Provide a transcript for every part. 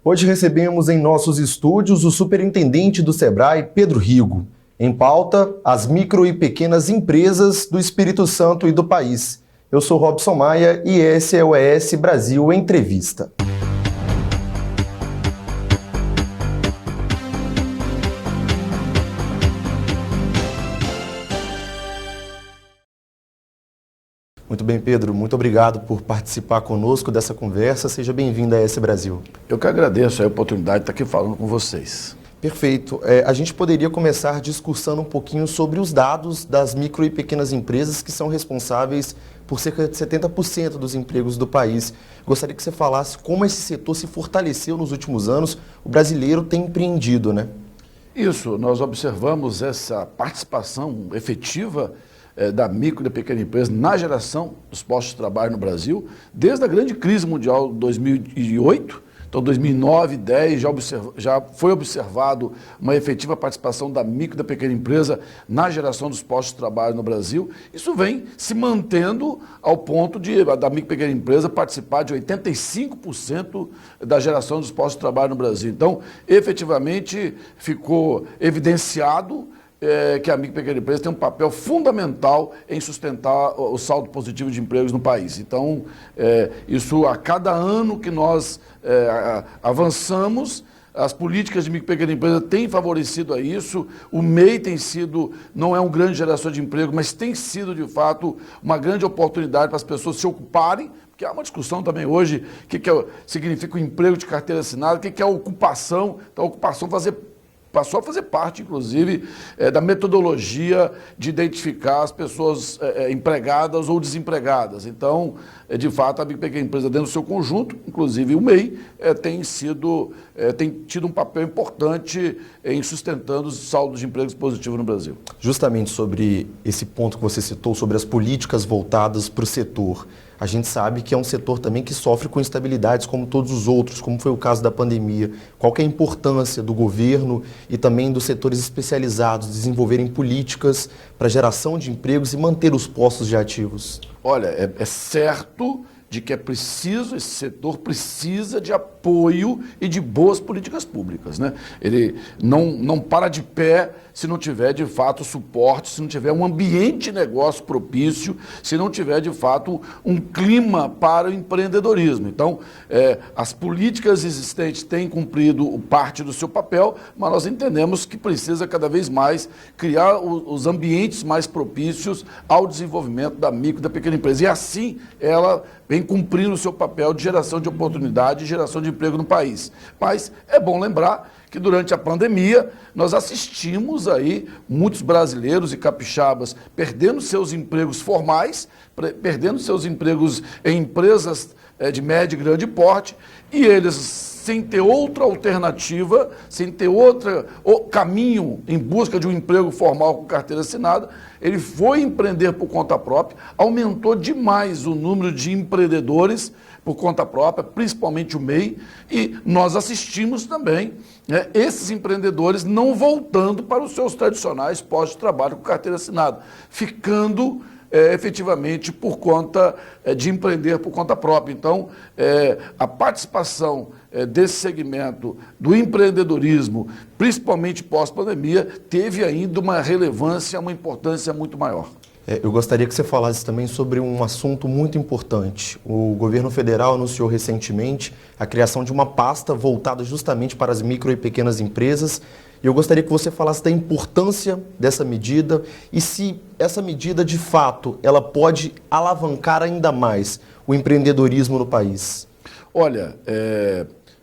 Hoje recebemos em nossos estúdios o superintendente do Sebrae, Pedro Rigo. Em pauta, as micro e pequenas empresas do Espírito Santo e do país. Eu sou Robson Maia e esse é o ES Brasil Entrevista. Muito bem, Pedro. Muito obrigado por participar conosco dessa conversa. Seja bem-vindo a ES Brasil. Eu que agradeço a oportunidade de estar aqui falando com vocês. Perfeito. A gente poderia começar discursando um pouquinho sobre os dados das micro e pequenas empresas que são responsáveis por cerca de 70% dos empregos do país. Gostaria que você falasse como esse setor se fortaleceu nos últimos anos. O brasileiro tem empreendido, né? Isso, nós observamos essa participação efetiva da micro e da pequena empresa na geração dos postos de trabalho no Brasil, desde a grande crise mundial de 2008. Então, 2009 e 2010 já foi observado uma efetiva participação da micro e da pequena empresa na geração dos postos de trabalho no Brasil. Isso vem se mantendo ao ponto da micro e pequena empresa participar de 85% da geração dos postos de trabalho no Brasil. Então, efetivamente, ficou evidenciado que a micro e pequena empresa tem um papel fundamental em sustentar o saldo positivo de empregos no país. Então, isso a cada ano que nós avançamos, as políticas de micro e pequena empresa têm favorecido a isso. O MEI tem sido, não é um grande gerador de emprego, mas tem sido, de fato, uma grande oportunidade para as pessoas se ocuparem, porque há uma discussão também hoje, o que significa o emprego de carteira assinada, o que é a ocupação. Então, a ocupação passou a fazer parte, inclusive, da metodologia de identificar as pessoas empregadas ou desempregadas. Então, de fato, a micro e pequena empresa, dentro do seu conjunto, inclusive o MEI, tem tido um papel importante em sustentando os saldos de empregos positivos no Brasil. Justamente sobre esse ponto que você citou, sobre as políticas voltadas para o setor. A gente sabe que é um setor também que sofre com instabilidades como todos os outros, como foi o caso da pandemia. Qual que é a importância do governo e também dos setores especializados desenvolverem políticas para geração de empregos e manter os postos de ativos? Olha, é certo de que é preciso, esse setor precisa de apoio e de boas políticas públicas, né? Ele não para de pé se não tiver, de fato, suporte, se não tiver um ambiente de negócio propício, se não tiver, de fato, um clima para o empreendedorismo. Então, as políticas existentes têm cumprido parte do seu papel, mas nós entendemos que precisa cada vez mais criar os ambientes mais propícios ao desenvolvimento da micro e da pequena empresa. E assim ela vem cumprindo o seu papel de geração de oportunidade e geração de emprego no país. Mas é bom lembrar que durante a pandemia nós assistimos aí muitos brasileiros e capixabas perdendo seus empregos formais, perdendo seus empregos em empresas de médio e grande porte, e eles, sem ter outra alternativa, sem ter outro caminho em busca de um emprego formal com carteira assinada, ele foi empreender por conta própria, aumentou demais o número de empreendedores por conta própria, principalmente o MEI, e nós assistimos também esses empreendedores não voltando para os seus tradicionais postos de trabalho com carteira assinada, ficando efetivamente por conta de empreender por conta própria. Então, a participação desse segmento do empreendedorismo, principalmente pós-pandemia, teve ainda uma relevância, uma importância muito maior. Eu gostaria que você falasse também sobre um assunto muito importante. O governo federal anunciou recentemente a criação de uma pasta voltada justamente para as micro e pequenas empresas. E eu gostaria que você falasse da importância dessa medida e se essa medida, de fato, ela pode alavancar ainda mais o empreendedorismo no país. Olha,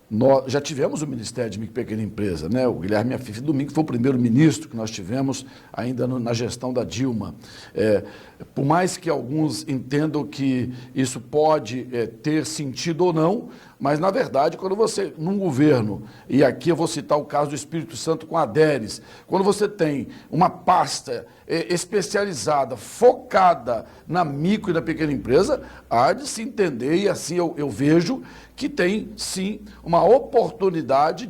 nós já tivemos o Ministério de Micro e Pequena Empresa, né? O Guilherme Afife Domingues foi o primeiro ministro que nós tivemos ainda na gestão da Dilma. Por mais que alguns entendam que isso pode ter sentido ou não, mas, na verdade, quando você, num governo, e aqui eu vou citar o caso do Espírito Santo com a Aderes, quando você tem uma pasta especializada, focada na micro e na pequena empresa, há de se entender, e assim eu vejo, que tem, sim, uma oportunidade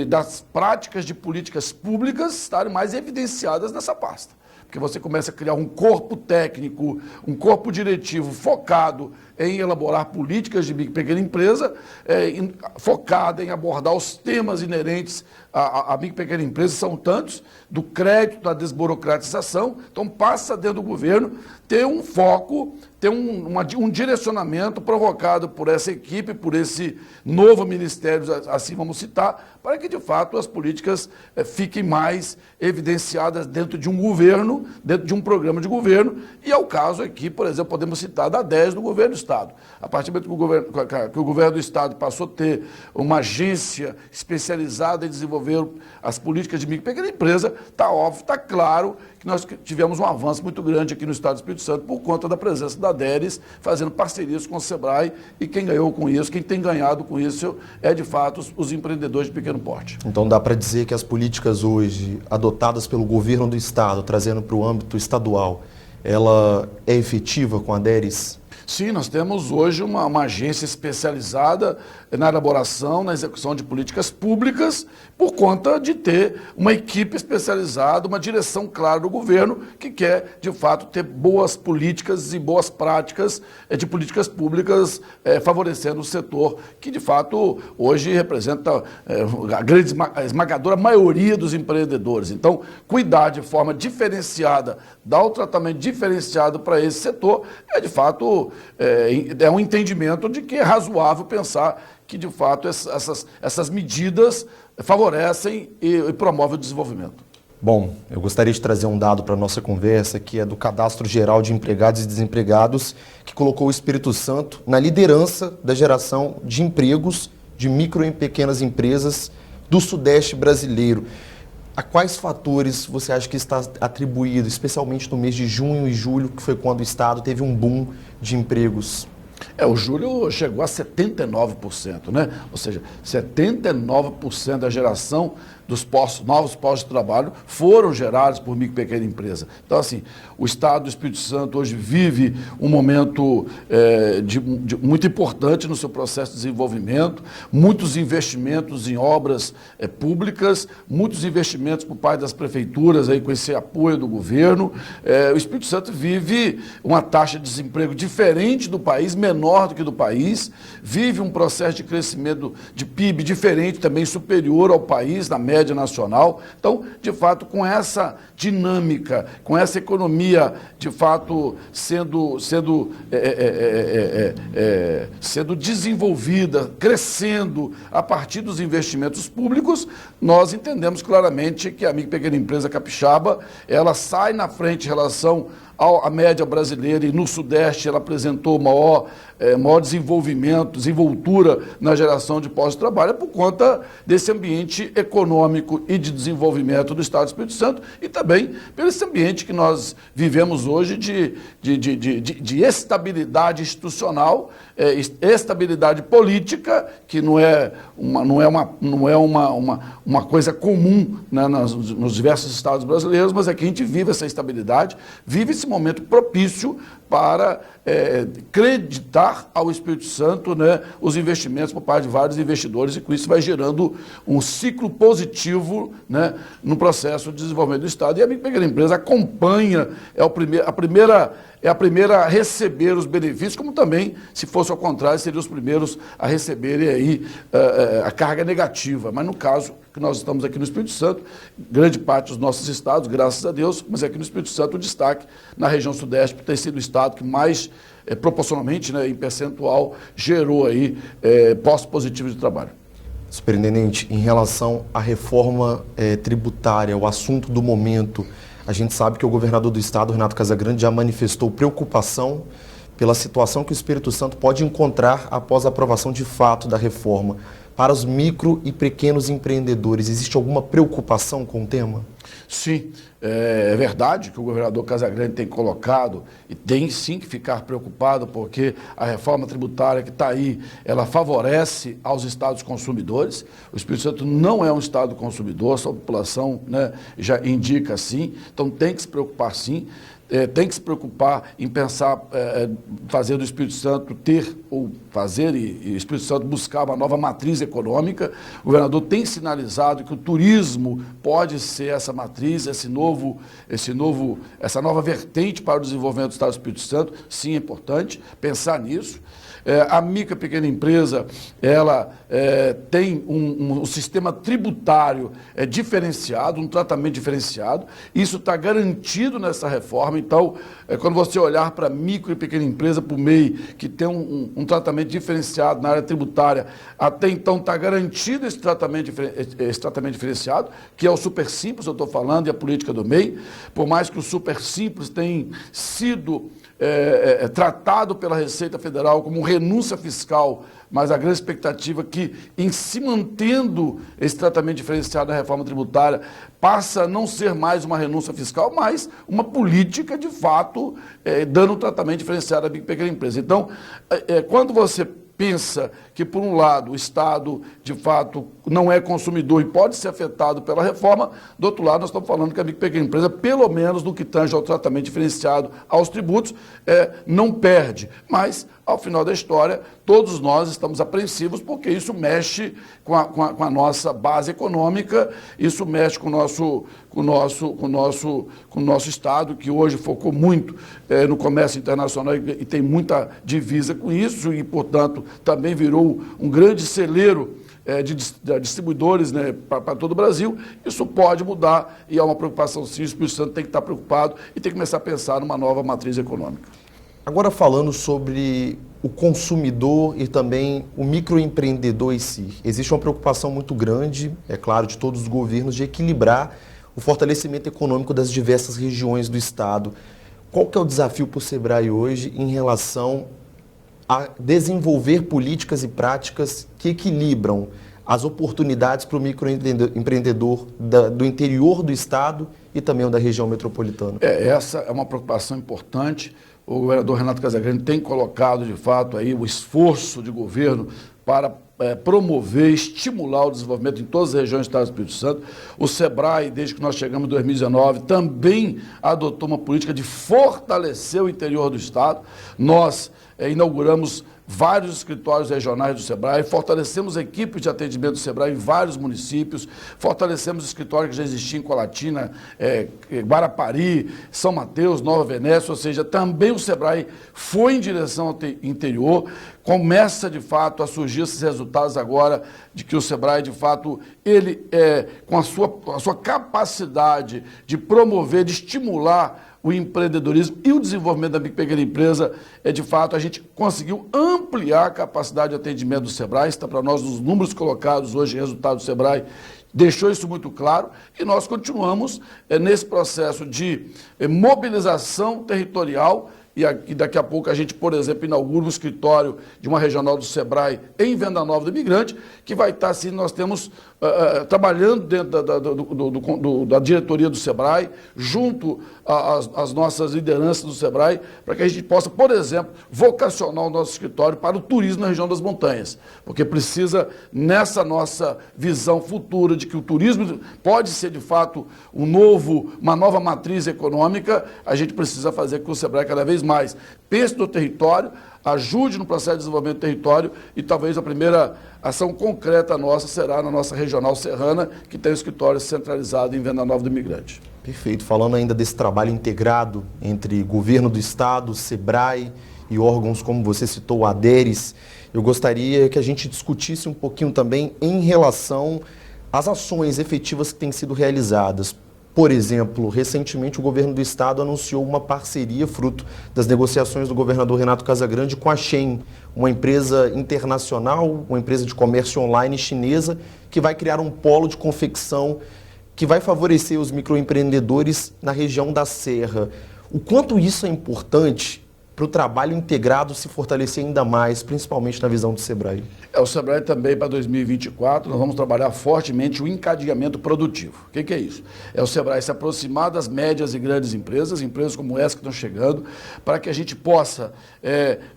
das práticas de políticas públicas estarem mais evidenciadas nessa pasta. porque você começa a criar um corpo técnico, um corpo diretivo focado em elaborar políticas de micro e pequena empresa, focada em abordar os temas inerentes à micro e pequena empresa, são tantos, do crédito, da desburocratização. Então passa dentro do governo ter um foco, ter um direcionamento provocado por essa equipe, por esse novo ministério, assim vamos citar, para que de fato as políticas fiquem mais evidenciadas dentro de um governo, dentro de um programa de governo, e é o caso aqui, por exemplo, podemos citar da 10 do governo do Estado. A partir do momento que o governo do Estado passou a ter uma agência especializada em desenvolver as políticas de micro e pequena empresa, está óbvio, está claro que nós tivemos um avanço muito grande aqui no Estado do Espírito Santo por conta da presença da DERES, fazendo parcerias com o SEBRAE, e quem ganhou com isso, quem tem ganhado com isso é, de fato, os empreendedores de pequeno porte. Então dá para dizer que as políticas hoje adotadas pelo governo do Estado, trazendo para o âmbito estadual, ela é efetiva com a DERES? Sim, nós temos hoje uma agência especializada na elaboração, na execução de políticas públicas, por conta de ter uma equipe especializada, uma direção clara do governo que quer, de fato, ter boas políticas e boas práticas de políticas públicas favorecendo o setor que, de fato, hoje representa a esmagadora maioria dos empreendedores. Então, cuidar de forma diferenciada, dar o tratamento diferenciado para esse setor é, de fato, um entendimento de que é razoável pensar que, de fato, essas medidas favorecem e promovem o desenvolvimento. Bom, eu gostaria de trazer um dado para a nossa conversa, que é do Cadastro Geral de Empregados e Desempregados, que colocou o Espírito Santo na liderança da geração de empregos de micro e pequenas empresas do Sudeste brasileiro. A quais fatores você acha que está atribuído, especialmente no mês de junho e julho, que foi quando o Estado teve um boom de empregos? O julho chegou a 79%, né? Ou seja, 79% da geração dos novos postos de trabalho foram gerados por micro e pequena empresa. Então, assim, o Estado do Espírito Santo hoje vive um momento muito importante no seu processo de desenvolvimento, muitos investimentos em obras públicas, muitos investimentos por parte das prefeituras, aí, com esse apoio do governo. O Espírito Santo vive uma taxa de desemprego diferente do país, menor do que do país, vive um processo de crescimento de PIB diferente, também superior ao país, na média nacional. Então, de fato, com essa dinâmica, com essa economia, de fato, sendo desenvolvida, crescendo a partir dos investimentos públicos, nós entendemos claramente que a micro e pequena empresa capixaba, ela sai na frente em relação à média brasileira, e no Sudeste ela apresentou maior desenvoltura na geração de postos de trabalho por conta desse ambiente econômico e de desenvolvimento do Estado do Espírito Santo, e também pelo esse ambiente que nós vivemos hoje de estabilidade institucional, estabilidade política, que não é uma coisa comum, né, nos diversos estados brasileiros, mas aqui a gente vive essa estabilidade, vive esse momento propício para creditar ao Espírito Santo, né, os investimentos por parte de vários investidores, e com isso vai gerando um ciclo positivo, né, no processo de desenvolvimento do Estado. E a micro e pequena empresa acompanha, é a primeira a receber os benefícios, como também, se fosse ao contrário, seriam os primeiros a receberem aí a carga negativa. Mas no caso que nós estamos aqui no Espírito Santo, grande parte dos nossos estados, graças a Deus, mas aqui no Espírito Santo o destaque na região Sudeste, por ter sido o estado que mais, proporcionalmente, né, em percentual, gerou aí postos positivos de trabalho. Superintendente, em relação à reforma tributária, o assunto do momento, a gente sabe que o governador do estado, Renato Casagrande, já manifestou preocupação pela situação que o Espírito Santo pode encontrar após a aprovação de fato da reforma. Para os micro e pequenos empreendedores, existe alguma preocupação com o tema? Sim, é verdade que o governador Casagrande tem colocado, e tem sim que ficar preocupado, porque a reforma tributária que está aí, ela favorece aos estados consumidores. O Espírito Santo não é um estado consumidor, sua população, né, já indica assim, então tem que se preocupar sim. Tem que se preocupar em pensar, fazer do Espírito Santo e o Espírito Santo buscar uma nova matriz econômica. O governador tem sinalizado que o turismo pode ser essa matriz, essa nova vertente para o desenvolvimento do Estado do Espírito Santo. Sim, é importante pensar nisso. A micro e pequena empresa, ela tem um sistema tributário diferenciado, um tratamento diferenciado. Isso está garantido nessa reforma. Então, quando você olhar para a micro e pequena empresa, para o MEI, que tem um tratamento diferenciado na área tributária, até então está garantido esse tratamento diferenciado, que é o Super Simples, eu estou falando, e a política do MEI. Por mais que o Super Simples tenha sido tratado pela Receita Federal como renúncia fiscal, mas a grande expectativa é que, em se mantendo esse tratamento diferenciado da reforma tributária, passa a não ser mais uma renúncia fiscal, mas uma política, de fato, dando um tratamento diferenciado à pequena empresa. Então, quando você pensa que, por um lado, o Estado, de fato, não é consumidor e pode ser afetado pela reforma, do outro lado, nós estamos falando que a pequena empresa, pelo menos no que tange ao tratamento diferenciado aos tributos, não perde. Mas, ao final da história, todos nós estamos apreensivos porque isso mexe com a nossa base econômica, isso mexe com o nosso Estado, que hoje focou muito no comércio internacional e tem muita divisa com isso e, portanto, também virou um grande celeiro de distribuidores, né, para todo o Brasil. Isso pode mudar e é uma preocupação sim. O Espírito Santo tem que estar preocupado e tem que começar a pensar numa nova matriz econômica. Agora falando sobre o consumidor e também o microempreendedor em si. Existe uma preocupação muito grande, é claro, de todos os governos, de equilibrar o fortalecimento econômico das diversas regiões do Estado. Qual que é o desafio para o SEBRAE hoje em relação a desenvolver políticas e práticas que equilibram as oportunidades para o microempreendedor do interior do Estado e também o da região metropolitana? Essa é uma preocupação importante. O governador Renato Casagrande tem colocado, de fato, aí o esforço de governo para promover, estimular o desenvolvimento em todas as regiões do Estado do Espírito Santo. O SEBRAE, desde que nós chegamos em 2019, também adotou uma política de fortalecer o interior do Estado. Nós inauguramos vários escritórios regionais do SEBRAE, fortalecemos equipes de atendimento do SEBRAE em vários municípios, fortalecemos o escritório que já existia em Colatina, Guarapari, São Mateus, Nova Venécia, ou seja, também o SEBRAE foi em direção ao interior. Começa, de fato, a surgir esses resultados agora de que o SEBRAE, de fato, ele, com a sua capacidade de promover, de estimular o empreendedorismo e o desenvolvimento da pequena empresa, de fato, a gente conseguiu ampliar a capacidade de atendimento do SEBRAE. Está para nós nos números colocados hoje, resultado do SEBRAE, deixou isso muito claro, e nós continuamos nesse processo de mobilização territorial. E daqui a pouco a gente, por exemplo, inaugura um escritório de uma regional do SEBRAE em Venda Nova do Imigrante, que vai estar assim, nós temos trabalhando dentro da diretoria do SEBRAE, junto às nossas lideranças do SEBRAE, para que a gente possa, por exemplo, vocacionar o nosso escritório para o turismo na região das montanhas, porque precisa, nessa nossa visão futura de que o turismo pode ser, de fato, uma nova matriz econômica, a gente precisa fazer com que o SEBRAE cada vez mais pense no território, ajude no processo de desenvolvimento do território, e talvez a primeira ação concreta nossa será na nossa regional serrana, que tem o escritório centralizado em Venda Nova do Imigrante. Perfeito. Falando ainda desse trabalho integrado entre governo do Estado, SEBRAE e órgãos como você citou, o ADERES, eu gostaria que a gente discutisse um pouquinho também em relação às ações efetivas que têm sido realizadas. Por exemplo, recentemente o governo do Estado anunciou uma parceria fruto das negociações do governador Renato Casagrande com a Shein, uma empresa internacional, uma empresa de comércio online chinesa, que vai criar um polo de confecção que vai favorecer os microempreendedores na região da Serra. O quanto isso é importante para o trabalho integrado se fortalecer ainda mais, principalmente na visão do SEBRAE? O SEBRAE também, para 2024, nós vamos trabalhar fortemente o encadeamento produtivo. O que é isso? É o SEBRAE se aproximar das médias e grandes empresas como essa que estão chegando, para que a gente possa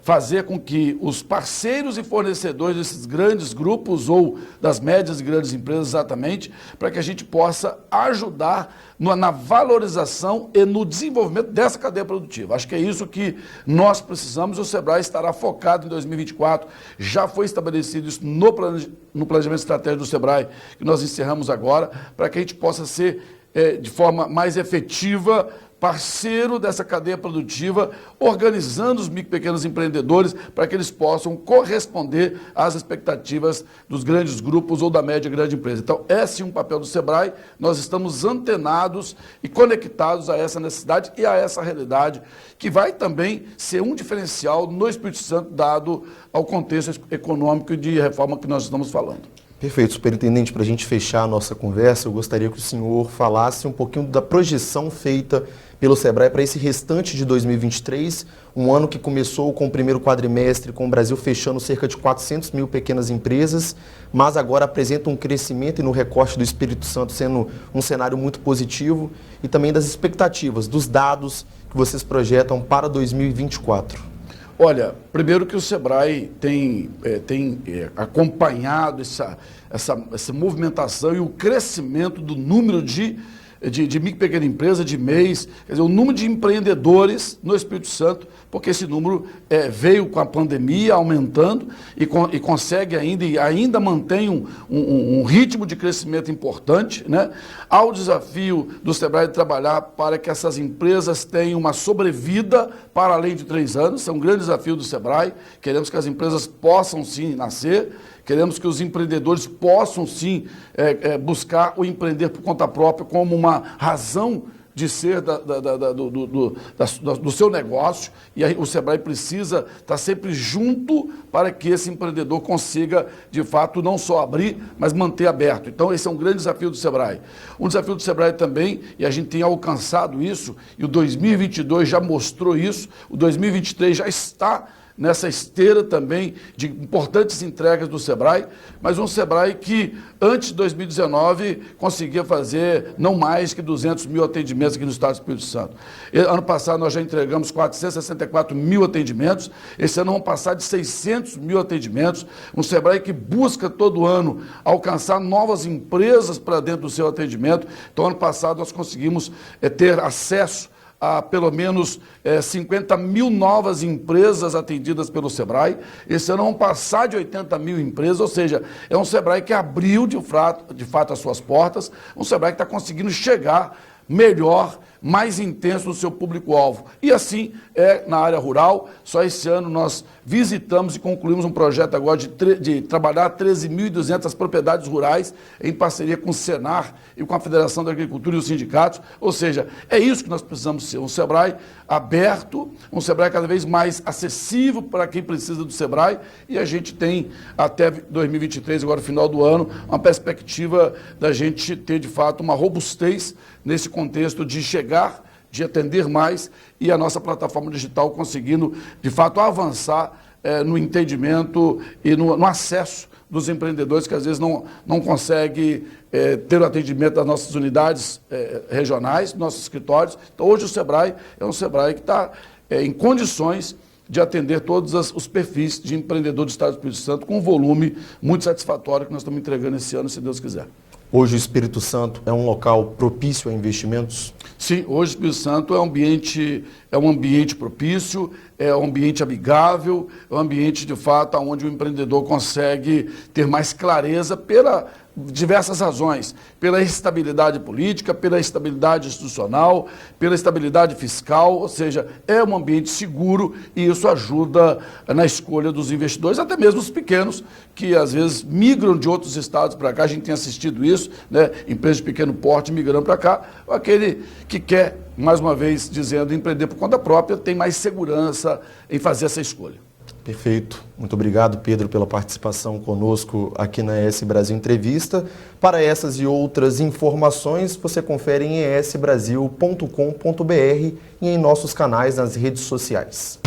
fazer com que os parceiros e fornecedores desses grandes grupos, ou das médias e grandes empresas exatamente, para que a gente possa ajudar na valorização e no desenvolvimento dessa cadeia produtiva. Acho que é isso que nós precisamos. O SEBRAE estará focado em 2024, já foi estabelecido isso no planejamento estratégico do SEBRAE, que nós encerramos agora, para que a gente possa ser de forma mais efetiva, parceiro dessa cadeia produtiva, organizando os micro e pequenos empreendedores para que eles possam corresponder às expectativas dos grandes grupos ou da média e grande empresa. Então, esse é um papel do SEBRAE, nós estamos antenados e conectados a essa necessidade e a essa realidade, que vai também ser um diferencial no Espírito Santo, dado ao contexto econômico e de reforma que nós estamos falando. Perfeito, superintendente, para a gente fechar a nossa conversa, eu gostaria que o senhor falasse um pouquinho da projeção feita pelo SEBRAE para esse restante de 2023, um ano que começou com o primeiro quadrimestre, com o Brasil fechando cerca de 400 mil pequenas empresas, mas agora apresenta um crescimento e no recorte do Espírito Santo sendo um cenário muito positivo, e também das expectativas, dos dados que vocês projetam para 2024. Olha, primeiro que o SEBRAE tem acompanhado essa movimentação e o crescimento do número de micro e pequena empresa, de MEIs, quer dizer, o número de empreendedores no Espírito Santo, porque esse número veio com a pandemia aumentando e consegue ainda mantém um ritmo de crescimento importante, né? Há o desafio do SEBRAE de trabalhar para que essas empresas tenham uma sobrevida para além de 3 anos, isso é um grande desafio do SEBRAE, queremos que as empresas possam sim nascer, queremos que os empreendedores possam, sim, buscar o empreender por conta própria como uma razão de ser do seu negócio, e aí o SEBRAE precisa estar sempre junto para que esse empreendedor consiga, de fato, não só abrir, mas manter aberto. Então, esse é um grande desafio do SEBRAE. Um desafio do SEBRAE também, e a gente tem alcançado isso, e o 2022 já mostrou isso, o 2023 já está nessa esteira também de importantes entregas do SEBRAE, mas um SEBRAE que, antes de 2019, conseguia fazer não mais que 200 mil atendimentos aqui no estado do Espírito Santo. Ano passado nós já entregamos 464 mil atendimentos, esse ano vamos passar de 600 mil atendimentos, um SEBRAE que busca todo ano alcançar novas empresas para dentro do seu atendimento. Então, ano passado nós conseguimos ter acesso a pelo menos 50 mil novas empresas atendidas pelo SEBRAE. Esse ano vão passar de 80 mil empresas, ou seja, é um SEBRAE que abriu de fato as suas portas, um SEBRAE que está conseguindo chegar melhor, mais intenso no seu público-alvo. E assim é na área rural. Só esse ano nós visitamos e concluímos um projeto agora de trabalhar 13.200 propriedades rurais em parceria com o Senar e com a Federação da Agricultura e os sindicatos. Ou seja, é isso que nós precisamos ser, um SEBRAE aberto, um SEBRAE cada vez mais acessível para quem precisa do SEBRAE, e a gente tem até 2023, agora final do ano, uma perspectiva da gente ter de fato uma robustez nesse contexto de chegar, de atender mais, e a nossa plataforma digital conseguindo, de fato, avançar no entendimento e no acesso dos empreendedores que às vezes não conseguem ter o atendimento das nossas unidades regionais, nossos escritórios. Então, hoje o SEBRAE é um SEBRAE que está em condições de atender todos os perfis de empreendedor do Estado do Espírito Santo com um volume muito satisfatório que nós estamos entregando esse ano, se Deus quiser. Hoje o Espírito Santo é um local propício a investimentos? Sim, hoje o Espírito Santo é um ambiente propício, é um ambiente amigável, é um ambiente, de fato, onde o empreendedor consegue ter mais clareza pela diversas razões, pela estabilidade política, pela estabilidade institucional, pela estabilidade fiscal, ou seja, é um ambiente seguro e isso ajuda na escolha dos investidores, até mesmo os pequenos, que às vezes migram de outros estados para cá, a gente tem assistido isso, né? Empresas de pequeno porte migrando para cá, aquele que quer, mais uma vez dizendo, empreender por conta própria, tem mais segurança em fazer essa escolha. Perfeito. Muito obrigado, Pedro, pela participação conosco aqui na ES Brasil Entrevista. Para essas e outras informações, você confere em esbrasil.com.br e em nossos canais nas redes sociais.